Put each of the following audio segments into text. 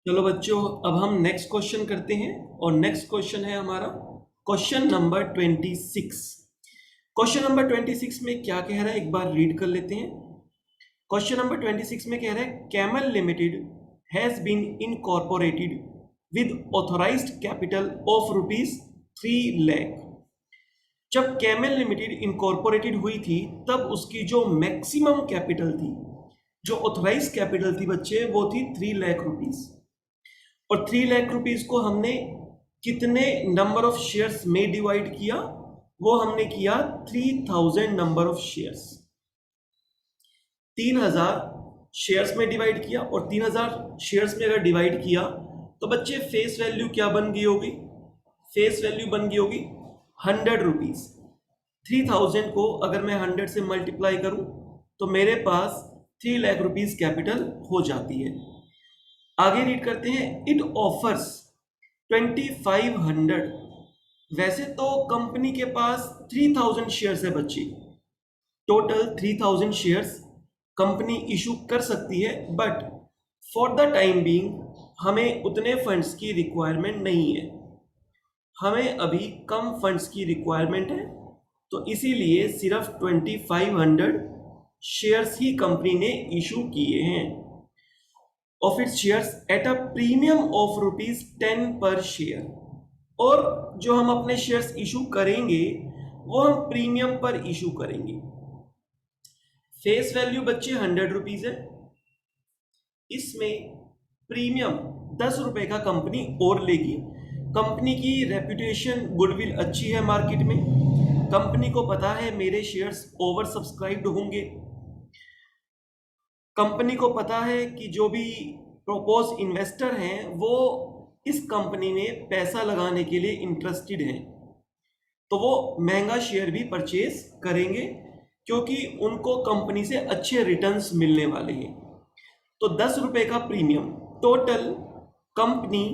चलो बच्चों, अब हम नेक्स्ट क्वेश्चन करते हैं और नेक्स्ट क्वेश्चन है हमारा क्वेश्चन नंबर 26। क्वेश्चन नंबर 26 में क्या कह रहा है एक बार रीड कर लेते हैं। क्वेश्चन नंबर 26 में कह रहा है Camel Limited has been incorporated with authorised capital of ₹3 lakh. जब कैमल लिमिटेड इनकॉर्पोरेटेड हुई थी तब उसकी जो मैक्सिमम कैपिटल थी, जो ऑथराइज्ड कैपिटल थी बच्चे, वो थी 3 लाख रुपीस। और 3 लाख रुपीस को हमने कितने नंबर ऑफ शेयर्स में डिवाइड किया? वो हमने किया 3000 नंबर ऑफ शेयर्स, 3000 शेयर्स में डिवाइड किया। और 3000 शेयर्स में अगर डिवाइड किया तो बच्चे फेस वैल्यू क्या बन गई होगी? फेस वैल्यू बन गई होगी 100 रुपीज। 3000 को अगर मैं 100 से मल्टीप्लाई करूं तो मेरे पास 3 लाख रुपीस कैपिटल हो जाती है। आगे रीड करते हैं। It offers 2500। वैसे तो कंपनी के पास 3000 शेयर्स है बच्चे, टोटल 3000 शेयर्स कंपनी इशू कर सकती है, but for the time being हमें उतने फंड्स की रिक्वायरमेंट नहीं है, हमें अभी कम फंड्स की रिक्वायरमेंट है। तो इसीलिए सिर्फ 2500 शेयर्स ही कंपनी ने इशू किए हैं of its shares at a premium of ₹10 पर शेयर। और जो हम अपने शेयर्स इशू करेंगे वो हम प्रीमियम पर इशू करेंगे। फेस वैल्यू बच्चे 100 रुपीज है, इसमें प्रीमियम 10 रुपए का कंपनी और लेगी। कंपनी की रेपुटेशन, गुडविल अच्छी है मार्केट में, कंपनी को पता है मेरे शेयर्स ओवर सब्सक्राइब्ड होंगे, कंपनी को पता है कि जो भी प्रपोज इन्वेस्टर हैं वो इस कंपनी में पैसा लगाने के लिए इंटरेस्टेड हैं, तो वो महंगा शेयर भी परचेज करेंगे क्योंकि उनको कंपनी से अच्छे रिटर्न्स मिलने वाले हैं। तो 10 रुपए का प्रीमियम टोटल कंपनी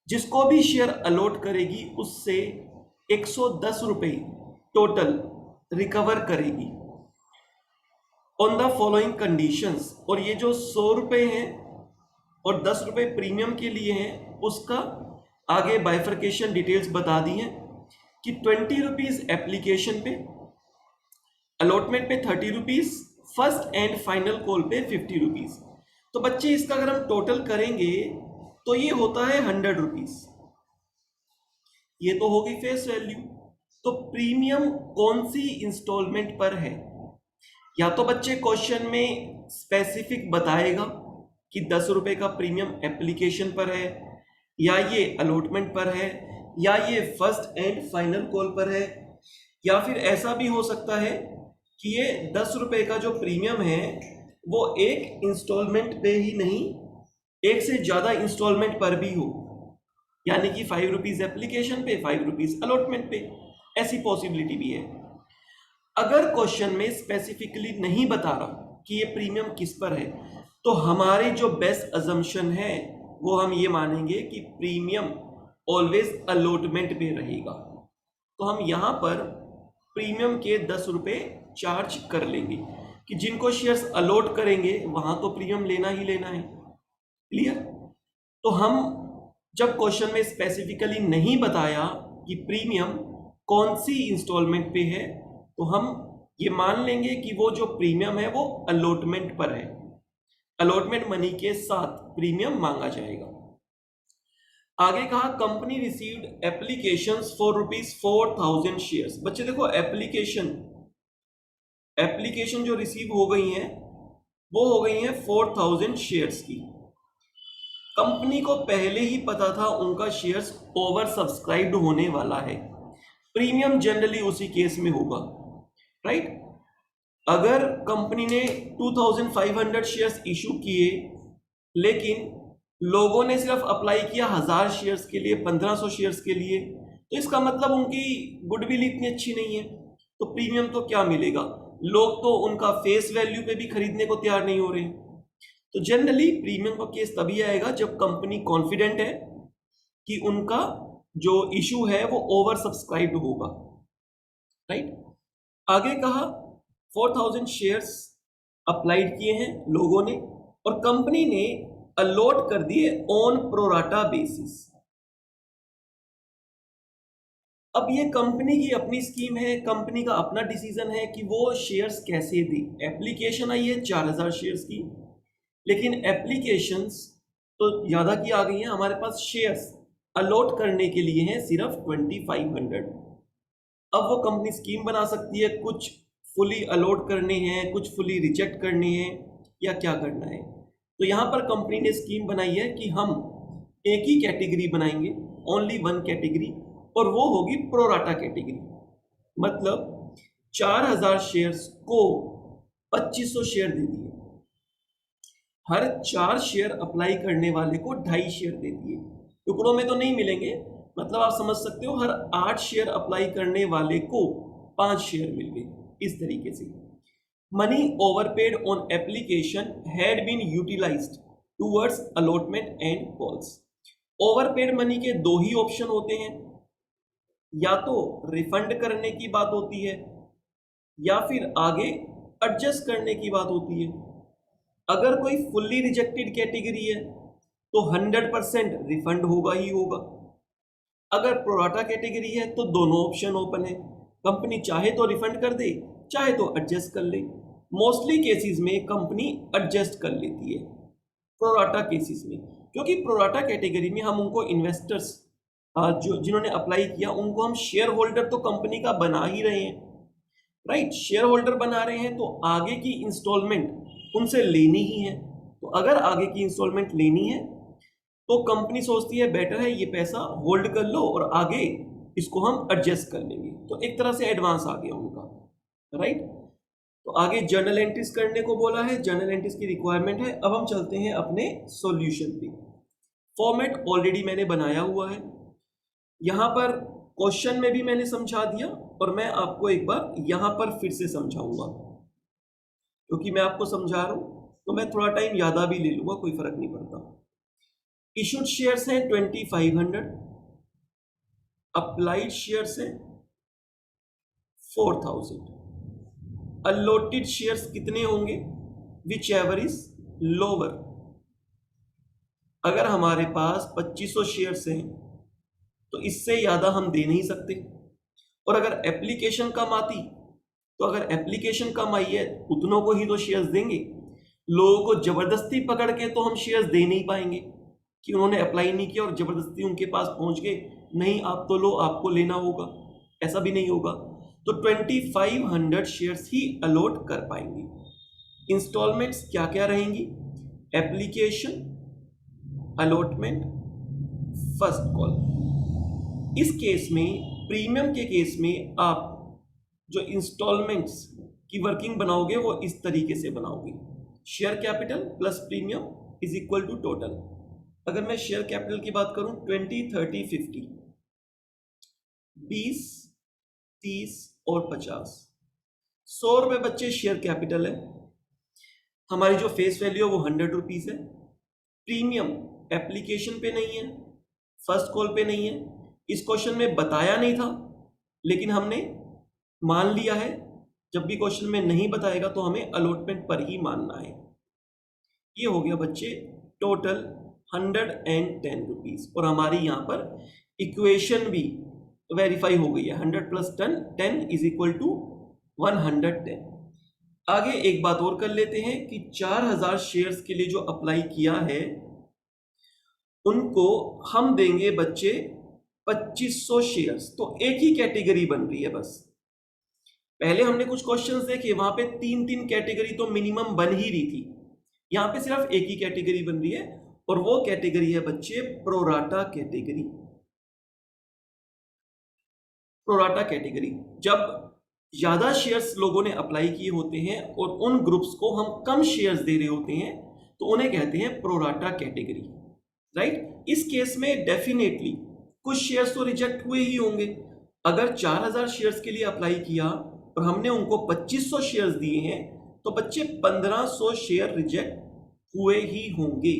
जिसको भी शेयर अलॉट करेगी उससे 110 रुपए टोटल रिकवर करेगी ऑन द फॉलोइंग कंडीशंस। और ये जो 100 रुपए हैं और 10 रुपए प्रीमियम के लिए हैं उसका आगे बाइफर्केशन डिटेल्स बता दी हैं कि 20 रुपीज एप्लीकेशन पे, अलॉटमेंट पे 30 rupees, first and final call पे 50 रुपीज। तो बच्चे इसका अगर हम टोटल करेंगे तो ये होता है 100 रुपीज। ये तो होगी फेस वैल्यू। तो प्रीमियम कौन सी इंस्टॉलमेंट पर है? या तो बच्चे क्वेश्चन में स्पेसिफिक बताएगा कि 10 रुपए का प्रीमियम एप्लीकेशन पर है, या ये अलॉटमेंट पर है, या ये फर्स्ट एंड फाइनल कॉल पर है, या फिर ऐसा भी हो सकता है कि ये 10 रुपए का जो प्रीमियम है वो एक इंस्टॉलमेंट पे ही नहीं, एक से ज्यादा इंस्टॉलमेंट पर भी हो, यानी कि 5 रुपीज एप्लीकेशन पे, 5 रुपीज अलॉटमेंट पे, ऐसी पॉसिबिलिटी भी है। अगर क्वेश्चन में स्पेसिफिकली नहीं बता रहा कि ये प्रीमियम किस पर है तो हमारे जो बेस्ट अजम्पशन है वो हम ये मानेंगे कि प्रीमियम ऑलवेज अलॉटमेंट पे रहेगा। तो हम यहां पर प्रीमियम के 10 रुपए चार्ज कर लेंगे कि जिनको शेयर्स अलॉट करेंगे वहां तो प्रीमियम लेना ही लेना है। क्लियर? तो हम जब क्वेश्चन में स्पेसिफिकली नहीं बताया कि प्रीमियम कौन सी इंस्टॉलमेंट पे है तो हम ये मान लेंगे कि वो जो प्रीमियम है वो अलॉटमेंट पर है, अलॉटमेंट मनी के साथ प्रीमियम मांगा जाएगा। आगे कहा company received applications for ₹4000 shares. बच्चे देखो, एप्लीकेशन जो रिसीव हो गई हैं वो हो गई हैं 4000 शेयर्स की। कंपनी को पहले ही पता था उनका शेयर्स ओवर सब्सक्राइब्ड होने वाला है, प्रीमियम जनरली उसी केस में होगा, राइट? अगर कंपनी ने 2500 शेयर्स इशू किए लेकिन लोगों ने सिर्फ अप्लाई किया 1000 शेयर्स के लिए, 1500 शेयर्स के लिए, तो इसका मतलब उनकी गुडविल इतनी अच्छी नहीं है, तो प्रीमियम तो क्या मिलेगा? लोग तो उनका फेस वैल्यू पे भी खरीदने को तैयार नहीं हो रहे। तो जनरली प्रीमियम का केस तभी आएगा जब कंपनी कॉन्फिडेंट है कि उनका जो इशू है वो ओवर सब्सक्राइब्ड होगा, राइट? आगे कहा 4000 शेयर्स अप्लाइड किए हैं लोगों ने और कंपनी ने अलॉट कर दिए ऑन प्रोराटा बेसिस। अब ये कंपनी की अपनी स्कीम है, कंपनी का अपना डिसीजन है कि वो शेयर्स कैसे दे। एप्लीकेशन आई है 4000 शेयर्स की, लेकिन एप्लीकेशंस तो ज़्यादा की आ गई हैं, हमारे पास शेयर्स अलॉट करने के लिए हैं सिर्फ 2500। अब वो कंपनी स्कीम बना सकती है, कुछ फुली अलॉट करने हैं, कुछ फुली रिजेक्ट करने हैं, या क्या करना है। तो यहाँ पर कंपनी ने स्कीम बनाई है कि हम एक ही कैटेगरी बनाएंगे, ओनली वन कैटेगरी, और वो होगी प्रोराटा कैटेगरी। मतलब 4000 शेयर्स को 2500 शेयर दे दिए, हर 4 शेयर अप्लाई करने वाले को 2.5 शेयर दे दिए। टुकड़ों में तो नहीं मिलेंगे, मतलब आप समझ सकते हो, हर 8 शेयर अप्लाई करने वाले को 5 शेयर मिल गए। इस तरीके से money overpaid on application had been utilised towards allotment and calls. Overpaid money के दो ही ऑप्शन होते हैं, या तो रिफंड करने की बात होती है, या फिर आगे एडजस्ट करने की बात होती है। अगर कोई फुल्ली रिजेक्टेड कैटेगरी है तो 100% रिफंड होगा ही होगा। अगर प्रोराटा कैटेगरी है तो दोनों ऑप्शन ओपन है, कंपनी चाहे तो रिफंड कर दे, चाहे तो एडजस्ट कर ले। मोस्टली केसेस में कंपनी एडजस्ट कर लेती है प्रोराटा केसेस में, क्योंकि प्रोराटा कैटेगरी में हम उनको इन्वेस्टर्स जो जिन्होंने अप्लाई किया उनको हम शेयर होल्डर तो कंपनी का बना ही रहे हैं, राइट। शेयर होल्डर बना रहे हैं तो आगे की इंस्टॉलमेंट उनसे लेनी ही है। तो अगर आगे की इंस्टॉलमेंट लेनी है तो कंपनी सोचती है बेटर है ये पैसा होल्ड कर लो और आगे इसको हम एडजस्ट कर लेंगे। तो एक तरह से एडवांस आ गया उनका, राइट। तो आगे जर्नल एंट्रीज करने को बोला है, जर्नल एंट्रीज की रिक्वायरमेंट है। अब हम चलते हैं अपने सॉल्यूशन पे। फॉर्मेट ऑलरेडी मैंने बनाया हुआ है, यहाँ पर क्वेश्चन में भी मैंने समझा दिया, और मैं आपको एक बार यहाँ पर फिर से समझाऊंगा, क्योंकि मैं आपको समझा रहा हूँ तो मैं थोड़ा टाइम ज़्यादा भी ले लूंगा, कोई फर्क नहीं पड़ता। इशूड शेयर्स हैं 2500, अप्लाइड शेयर्स हैं 4000, अलॉटेड शेयर्स कितने होंगे, विच एवर इज लोअर। अगर हमारे पास 2500 शेयर्स हैं तो इससे ज़्यादा हम दे नहीं सकते, और अगर एप्लीकेशन कम आती तो अगर एप्लीकेशन कम आई है उतनों को ही तो शेयर्स देंगे। लोगों को जबरदस्ती पकड़ के तो हम शेयर्स दे नहीं पाएंगे कि उन्होंने अप्लाई नहीं किया और जबरदस्ती उनके पास पहुंच गए, नहीं आप तो लो, आपको लेना होगा, ऐसा भी नहीं होगा। तो 2500 शेयर्स ही अलॉट कर पाएंगे। इंस्टॉलमेंट्स क्या क्या रहेंगी, एप्लीकेशन, अलॉटमेंट, फर्स्ट कॉल। इस केस में, प्रीमियम के केस में, आप जो इंस्टॉलमेंट्स की वर्किंग बनाओगे वो इस तरीके से बनाओगे, share capital plus premium is equal to total. अगर मैं शेयर कैपिटल की बात करूं 20, 30, 50, 20, 30 और 50, 100 रुपये बच्चे शेयर कैपिटल है। हमारी जो फेस वैल्यू है वो 100 रुपीज़ है। प्रीमियम एप्लीकेशन पे नहीं है, फर्स्ट कॉल पे नहीं है, इस क्वेश्चन में बताया नहीं था, लेकिन हमने मान लिया है। जब भी क्वेश्चन में नहीं बताएगा तो हमें अलॉटमेंट पर ही मानना है। ये हो गया बच्चे टोटल 110 रुपीज़, और हमारी यहाँ पर इक्वेशन भी वेरीफाई हो गई है, 100 प्लस 10 इज इक्वल टू 110। आगे एक बात और कर लेते हैं कि 4000 शेयर्स के लिए जो अप्लाई किया है उनको हम देंगे बच्चे 2500 शेयर्स। तो एक ही कैटेगरी बन रही है बस। पहले हमने कुछ क्वेश्चंस देखे, वहां पे 3-3 कैटेगरी तो मिनिमम बन ही रही थी, यहाँ पे सिर्फ एक ही कैटेगरी बन रही है, और वो कैटेगरी है बच्चे प्रोराटा कैटेगरी। प्रोराटा कैटेगरी, जब ज्यादा शेयर्स लोगों ने अप्लाई किए होते हैं और उन ग्रुप्स को हम कम शेयर्स दे रहे होते हैं तो उन्हें कहते हैं प्रोराटा कैटेगरी, राइट। इस केस में डेफिनेटली कुछ शेयर्स तो रिजेक्ट हुए ही होंगे। अगर 4000 शेयर्स के लिए अप्लाई किया और हमने उनको 2500 शेयर्स दिए हैं तो बच्चे 1500 शेयर रिजेक्ट हुए ही होंगे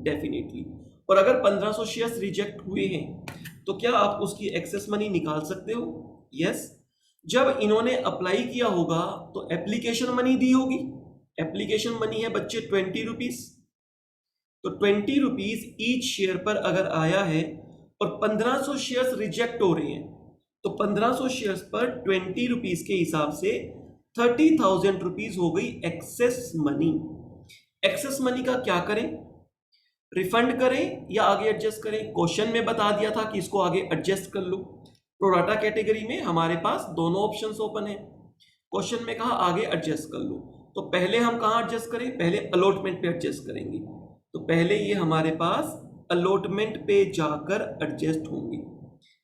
डेफिनेटली। और अगर 1500 शेयर्स रिजेक्ट हुए हैं तो क्या आप उसकी एक्सेस मनी निकाल सकते हो? यस। जब इन्होंने अप्लाई किया होगा तो एप्लीकेशन मनी दी होगी। एप्लीकेशन मनी है बच्चे 20 रुपीज, तो 20 रुपीज ईच शेयर पर अगर आया है और 1500 शेयर्स रिजेक्ट हो रहे हैं, तो 1500 शेयर्स पर 20 रुपीज के हिसाब से 30,000 रुपीज हो गई एक्सेस मनी। एक्सेस मनी का क्या करें, रिफंड करें या आगे एडजस्ट करें? क्वेश्चन में बता दिया था कि इसको आगे एडजस्ट कर लो। प्रोराटा कैटेगरी में हमारे पास दोनों ऑप्शंस ओपन है, क्वेश्चन में कहा आगे एडजस्ट कर लो। तो पहले हम कहां एडजस्ट करें? पहले अलॉटमेंट पे एडजस्ट करेंगे। तो पहले ये हमारे पास अलॉटमेंट पे जाकर एडजस्ट होंगे,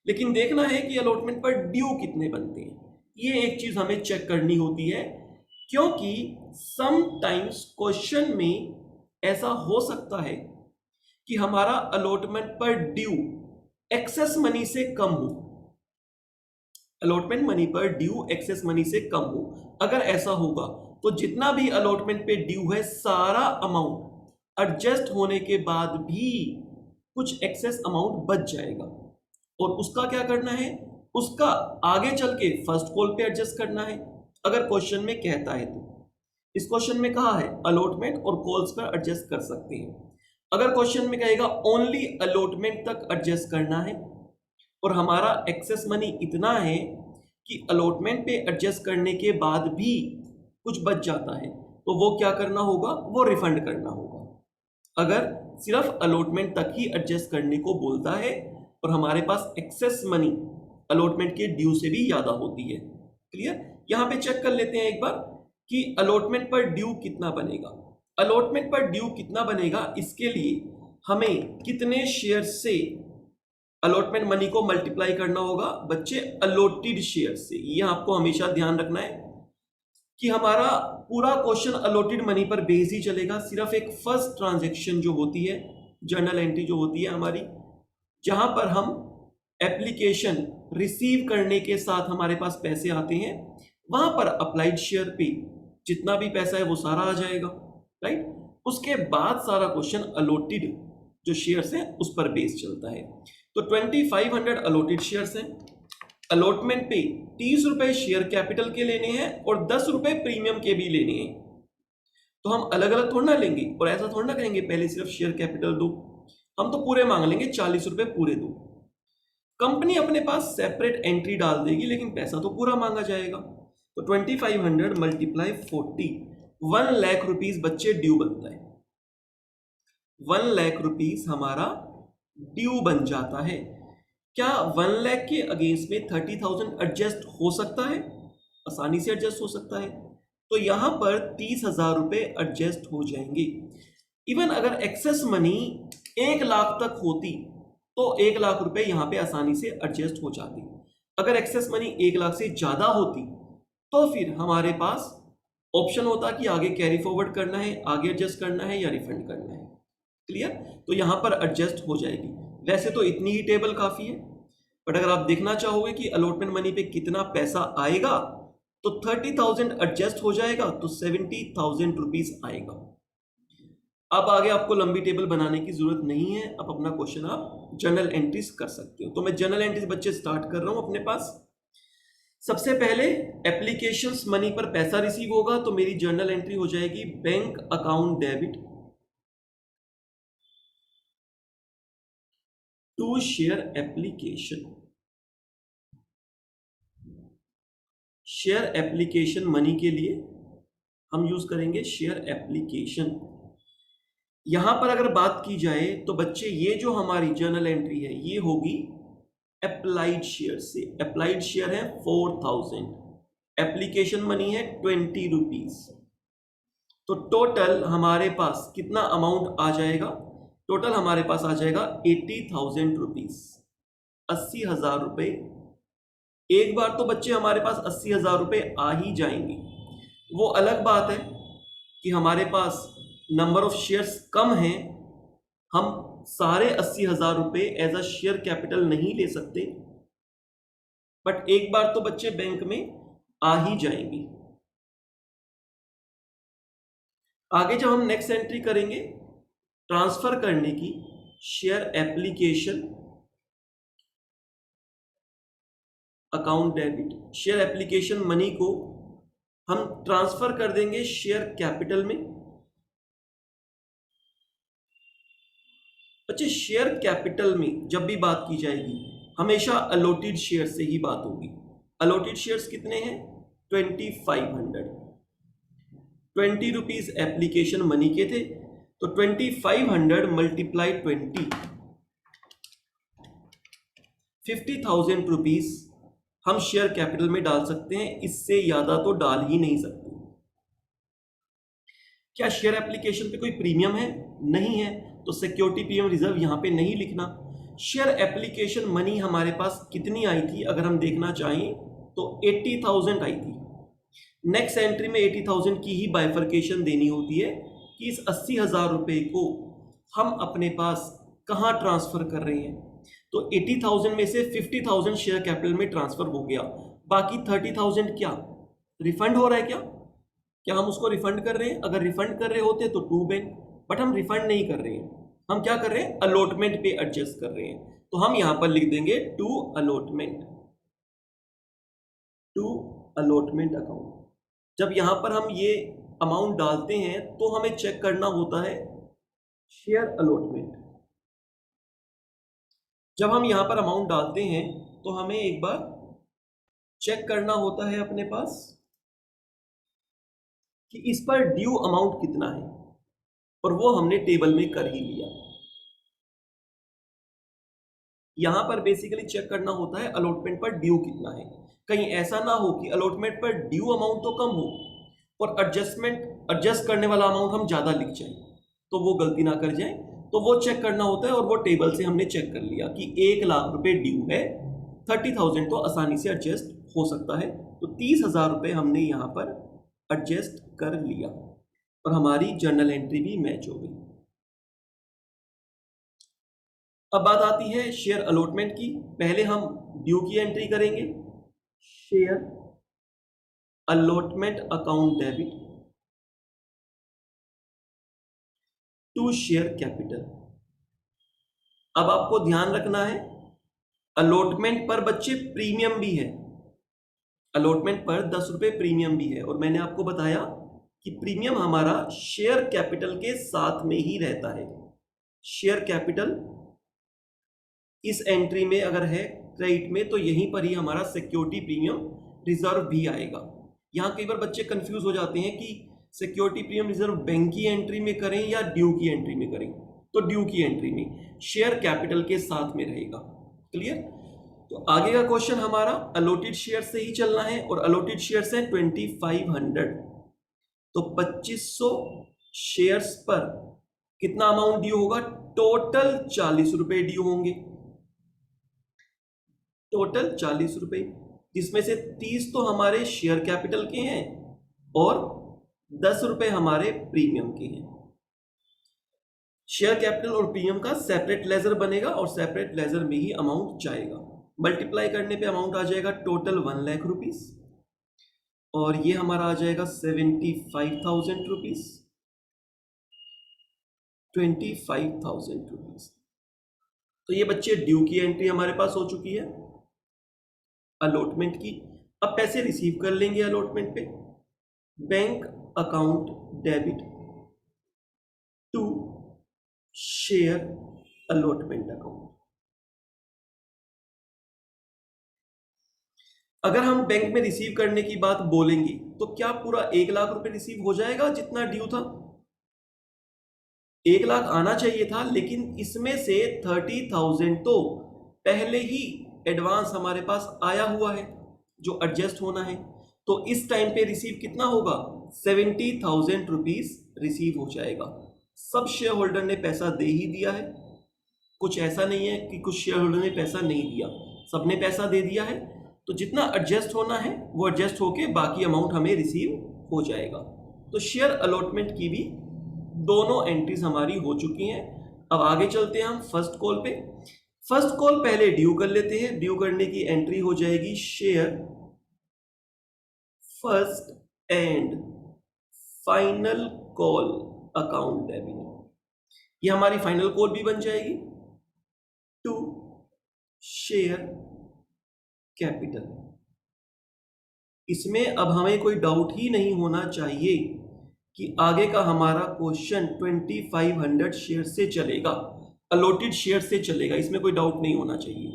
लेकिन देखना है कि अलॉटमेंट पर ड्यू कितने बनते हैं। ये एक चीज हमें चेक करनी होती है, क्योंकि समटाइम्स क्वेश्चन में ऐसा हो सकता है कि हमारा अलॉटमेंट पर ड्यू एक्सेस मनी से कम हो, अलॉटमेंट मनी पर ड्यू एक्सेस मनी से कम हो। अगर ऐसा होगा तो जितना भी अलॉटमेंट पे ड्यू है सारा अमाउंट एडजस्ट होने के बाद भी कुछ एक्सेस अमाउंट बच जाएगा, और उसका क्या करना है? उसका आगे चल के फर्स्ट कॉल पे एडजस्ट करना है, अगर क्वेश्चन में कहता है तो। इस क्वेश्चन में कहा है अलॉटमेंट और कॉल्स पर एडजस्ट कर सकते हैं। अगर क्वेश्चन में कहेगा ओनली अलॉटमेंट तक एडजस्ट करना है और हमारा एक्सेस मनी इतना है कि अलॉटमेंट पे एडजस्ट करने के बाद भी कुछ बच जाता है, तो वो क्या करना होगा? वो रिफंड करना होगा। अगर सिर्फ अलॉटमेंट तक ही एडजस्ट करने को बोलता है और हमारे पास एक्सेस मनी अलॉटमेंट के ड्यू से भी ज्यादा होती है। क्लियर? यहां पे चेक कर लेते हैं एक बार कि अलॉटमेंट पर ड्यू कितना बनेगा। अलॉटमेंट पर ड्यू कितना बनेगा, इसके लिए हमें कितने शेयर से अलॉटमेंट मनी को मल्टीप्लाई करना होगा? बच्चे अलॉटेड शेयर से। ये आपको हमेशा ध्यान रखना है कि हमारा पूरा क्वेश्चन अलॉटेड मनी पर बेस ही चलेगा। सिर्फ एक फर्स्ट ट्रांजैक्शन जो होती है, जर्नल एंट्री जो होती है हमारी, जहां पर हम एप्लीकेशन रिसीव करने के साथ हमारे पास पैसे आते हैं, वहां पर अप्लाइड शेयर पे जितना भी पैसा है वो सारा आ जाएगा, राइट? उसके बाद सारा क्वेश्चन अलॉटेड जो शेयर्स हैं उस पर बेस चलता है। तो 2500 अलॉटेड शेयर्स हैं। अलॉटमेंट पे 30 रुपए शेयर कैपिटल के लेने हैं और 10 रुपए प्रीमियम के भी लेने हैं। तो हम अलग अलग थोड़ा ना लेंगे और ऐसा थोड़ा ना करेंगे पहले सिर्फ शेयर कैपिटल दो, हम तो पूरे मांग लेंगे, 40 रुपए पूरे दो। कंपनी अपने पास सेपरेट एंट्री डाल देगी, लेकिन पैसा तो पूरा मांगा जाएगा। तो 2500 मल्टीप्लाई 40, 1 लाख रुपीज बच्चे ड्यू बनता है। 1 लाख रुपीज हमारा ड्यू बन जाता है। क्या 1 लाख के अगेंस्ट में 30,000 एडजस्ट हो सकता है? आसानी से एडजस्ट हो सकता है। तो यहां पर 30,000 रुपए एडजस्ट हो जाएंगे। इवन अगर एक्सेस मनी 1 लाख तक होती तो 1 लाख रुपए यहां पे आसानी से एडजस्ट हो जाती। अगर एक्सेस मनी 1 लाख से ज्यादा होती तो फिर हमारे पास ऑप्शन होता कि आगे कैरी फॉरवर्ड करना है, आगे एडजस्ट करना है या रिफंड करना है। क्लियर? तो यहां पर एडजस्ट हो जाएगी। वैसे तो इतनी ही टेबल काफी है, बट अगर आप देखना चाहोगे कि अलॉटमेंट मनी पे कितना पैसा आएगा तो 30,000 एडजस्ट हो जाएगा तो 70,000 रुपीज आएगा। अब आगे आपको लंबी टेबल बनाने की जरूरत नहीं है, अब अपना क्वेश्चन आप जर्नल एंट्रीज कर सकते हो। तो मैं जर्नल एंट्रीज बच्चे स्टार्ट कर रहा हूं अपने पास। सबसे पहले एप्लीकेशंस मनी पर पैसा रिसीव होगा, तो मेरी जर्नल एंट्री हो जाएगी bank account debit to share application. Share application money के लिए हम यूज करेंगे शेयर एप्लीकेशन। यहां पर अगर बात की जाए तो बच्चे ये जो हमारी जर्नल एंट्री है ये होगी अप्लाइड शेयर से। अप्लाइड शेयर है 4000, एप्लीकेशन मनी है 20 रुपीज। तो टोटल हमारे पास कितना अमाउंट आ जाएगा? टोटल हमारे पास आ जाएगा 80,000 रुपीज, 80,000 रुपए। एक बार तो बच्चे हमारे पास 80,000 रुपए आ ही जाएंगे। वो अलग बात है कि हमारे पास नंबर ऑफ शेयर्स कम हैं, हम सारे 80,000 रुपए एज अ शेयर कैपिटल नहीं ले सकते, बट एक बार तो बच्चे बैंक में आ ही जाएंगे। आगे जब हम नेक्स्ट एंट्री करेंगे ट्रांसफर करने की, share application account debit, share application money को हम ट्रांसफर कर देंगे शेयर कैपिटल में। बच्चे शेयर कैपिटल में जब भी बात की जाएगी हमेशा अलॉटेड शेयर से ही बात होगी। अलॉटेड शेयर्स कितने हैं? 2500। 20 रुपीज एप्लीकेशन मनी के थे, तो 2500 मल्टीप्लाई 20, 50,000 रुपीज हम शेयर कैपिटल में डाल सकते हैं, इससे ज्यादा तो डाल ही नहीं सकते। क्या शेयर एप्लीकेशन पे कोई प्रीमियम है? नहीं है, तो सिक्योरिटी प्रीमियम रिजर्व यहां पे नहीं लिखना। शेयर एप्लीकेशन मनी हमारे पास कितनी आई थी अगर हम देखना चाहें तो 80,000 आई थी। नेक्स्ट एंट्री में 80,000 की ही बाइफर्केशन देनी होती है कि इस 80,000 रुपए को हम अपने पास कहां ट्रांसफर कर रहे हैं। तो 80,000 में से 50,000 शेयर कैपिटल में ट्रांसफर हो गया, बाकी 30,000 क्या रिफंड हो रहा है? क्या हम उसको रिफंड कर रहे हैं? अगर रिफंड कर रहे होते तो टू बैंक, बट हम रिफंड नहीं कर रहे हैं, हम क्या कर रहे हैं? अलॉटमेंट पे एडजस्ट कर रहे हैं। तो हम यहां पर लिख देंगे to allotment, to allotment account. जब यहां पर हम ये अमाउंट डालते हैं तो हमें चेक करना होता है शेयर अलॉटमेंट। जब हम यहां पर अमाउंट डालते हैं तो हमें एक बार चेक करना होता है अपने पास कि इस पर ड्यू अमाउंट कितना है, और वो हमने टेबल में कर ही लिया। यहां पर बेसिकली चेक करना होता है अलॉटमेंट पर ड्यू कितना है। कहीं ऐसा ना हो कि अलॉटमेंट पर ड्यू अमाउंट तो कम हो और एडजस्ट करने वाला अमाउंट हम ज्यादा लिख जाए, तो वो गलती ना कर जाए। तो वो चेक करना होता है, और वो टेबल से हमने चेक कर लिया कि 1,00,000 रुपए ड्यू है, 30,000 तो आसानी से एडजस्ट हो सकता है, तो 30,000 रुपए हमने यहां पर एडजस्ट कर लिया और हमारी जर्नल एंट्री भी मैच हो गई। अब बात आती है शेयर अलॉटमेंट की। पहले हम ड्यू की एंट्री करेंगे, share allotment account debit to share capital. अब आपको ध्यान रखना है अलॉटमेंट पर बच्चे प्रीमियम भी है, अलॉटमेंट पर 10 रुपए प्रीमियम भी है, और मैंने आपको बताया कि प्रीमियम हमारा शेयर कैपिटल के साथ में ही रहता है। शेयर कैपिटल इस एंट्री में अगर है क्रेडिट में, तो यहीं पर ही हमारा सिक्योरिटी प्रीमियम रिजर्व भी आएगा। यहां कई बार बच्चे कंफ्यूज हो जाते हैं कि सिक्योरिटी प्रीमियम रिजर्व बैंक की एंट्री में करें या ड्यू की एंट्री में करें। तो ड्यू की एंट्री में शेयर कैपिटल के साथ में रहेगा। क्लियर? तो आगे का क्वेश्चन हमारा अलॉटेड शेयर से ही चलना है, और अलॉटेड शेयर्स हैं 2500। तो 2500 शेयर्स पर कितना अमाउंट ड्यू होगा? टोटल 40 रुपए ड्यू होंगे, टोटल 40 रुपए, जिसमें से 30 तो हमारे शेयर कैपिटल के हैं और 10 रुपए हमारे प्रीमियम के हैं। शेयर कैपिटल और प्रीमियम का सेपरेट लेजर बनेगा और सेपरेट लेजर में ही अमाउंट जाएगा। मल्टीप्लाई करने पे अमाउंट आ जाएगा टोटल 1,00,000 रुपीज, और ये हमारा आ जाएगा 75,000 रुपीज, 25,000 रुपीज। तो ये बच्चे ड्यू की एंट्री हमारे पास हो चुकी है अलॉटमेंट की। अब पैसे रिसीव कर लेंगे अलॉटमेंट पे, bank account debit to share allotment account. अगर हम बैंक में रिसीव करने की बात बोलेंगे तो क्या पूरा 1,00,000 रुपए रिसीव हो जाएगा जितना ड्यू था? 1,00,000 आना चाहिए था, लेकिन इसमें से 30,000 तो पहले ही एडवांस हमारे पास आया हुआ है जो एडजस्ट होना है। तो इस टाइम पे रिसीव कितना होगा? 70,000 रुपीज रिसीव हो जाएगा। सब शेयर होल्डर ने पैसा दे ही दिया है, कुछ ऐसा नहीं है कि कुछ शेयर होल्डर ने पैसा नहीं दिया, सबने पैसा दे दिया है। तो जितना एडजस्ट होना है वो एडजस्ट होके बाकी अमाउंट हमें रिसीव हो जाएगा। तो शेयर अलॉटमेंट की भी दोनों एंट्रीज हमारी हो चुकी हैं। अब आगे चलते हैं हम फर्स्ट कॉल पे। फर्स्ट कॉल पहले ड्यू कर लेते हैं। ड्यू करने की एंट्री हो जाएगी share first and final call account debit. ये हमारी फाइनल कॉल भी बन जाएगी टू शेयर कैपिटल। इसमें अब हमें कोई डाउट ही नहीं होना चाहिए कि आगे का हमारा क्वेश्चन 2500 शेयर से चलेगा। अलॉटेड शेयर से चलेगा, इसमें कोई डाउट नहीं होना चाहिए।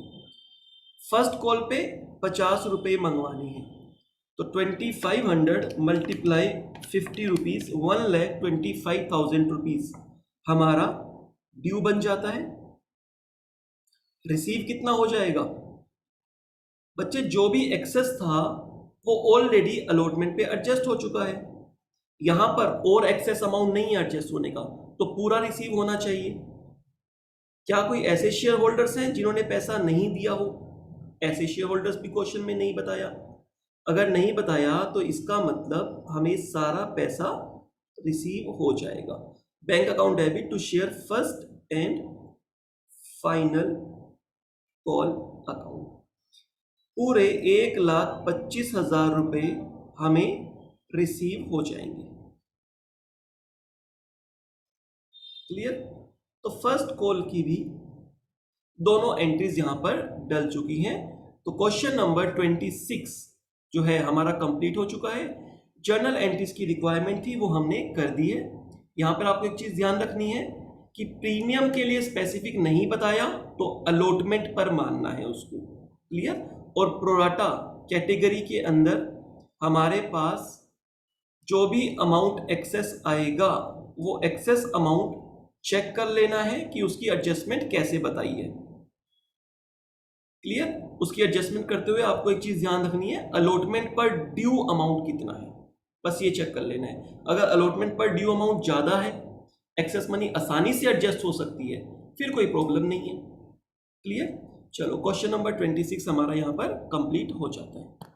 फर्स्ट कॉल पे 50 रुपये मंगवाने हैं, तो 2500 मल्टीप्लाई 50 रुपीज़ 1,25,000 रुपीज़ हमारा ड्यू बन जाता है। रिसीव कितना हो जाएगा बच्चे? जो भी एक्सेस था वो ऑलरेडी अलॉटमेंट पे एडजस्ट हो चुका है, यहां पर और एक्सेस अमाउंट नहीं है एडजस्ट होने का, तो पूरा रिसीव होना चाहिए। क्या कोई ऐसे शेयर होल्डर्स हैं जिन्होंने पैसा नहीं दिया हो? ऐसे शेयर होल्डर्स भी क्वेश्चन में नहीं बताया। अगर नहीं बताया तो इसका मतलब हमें सारा पैसा रिसीव हो जाएगा। Bank account debit to share first and final call account, पूरे 1,25,000 रुपए हमें रिसीव हो जाएंगे। क्लियर? तो फर्स्ट कॉल की भी दोनों एंट्रीज यहां पर डल चुकी हैं। तो क्वेश्चन नंबर 26 जो है हमारा कंप्लीट हो चुका है। जर्नल एंट्रीज की रिक्वायरमेंट थी वो हमने कर दी है। यहां पर आपको एक चीज ध्यान रखनी है कि प्रीमियम के लिए स्पेसिफिक नहीं बताया तो अलॉटमेंट पर मानना है उसको। क्लियर? और प्रोराटा कैटेगरी के अंदर हमारे पास जो भी अमाउंट एक्सेस आएगा वो एक्सेस अमाउंट चेक कर लेना है कि उसकी एडजस्टमेंट कैसे बताई है। क्लियर? उसकी एडजस्टमेंट करते हुए आपको एक चीज ध्यान रखनी है, अलॉटमेंट पर ड्यू अमाउंट कितना है, बस ये चेक कर लेना है। अगर अलॉटमेंट पर ड्यू अमाउंट ज्यादा है, एक्सेस मनी आसानी से एडजस्ट हो सकती है, फिर कोई प्रॉब्लम नहीं है। क्लियर? चलो क्वेश्चन नंबर 26 हमारा यहां पर कंप्लीट हो जाता है।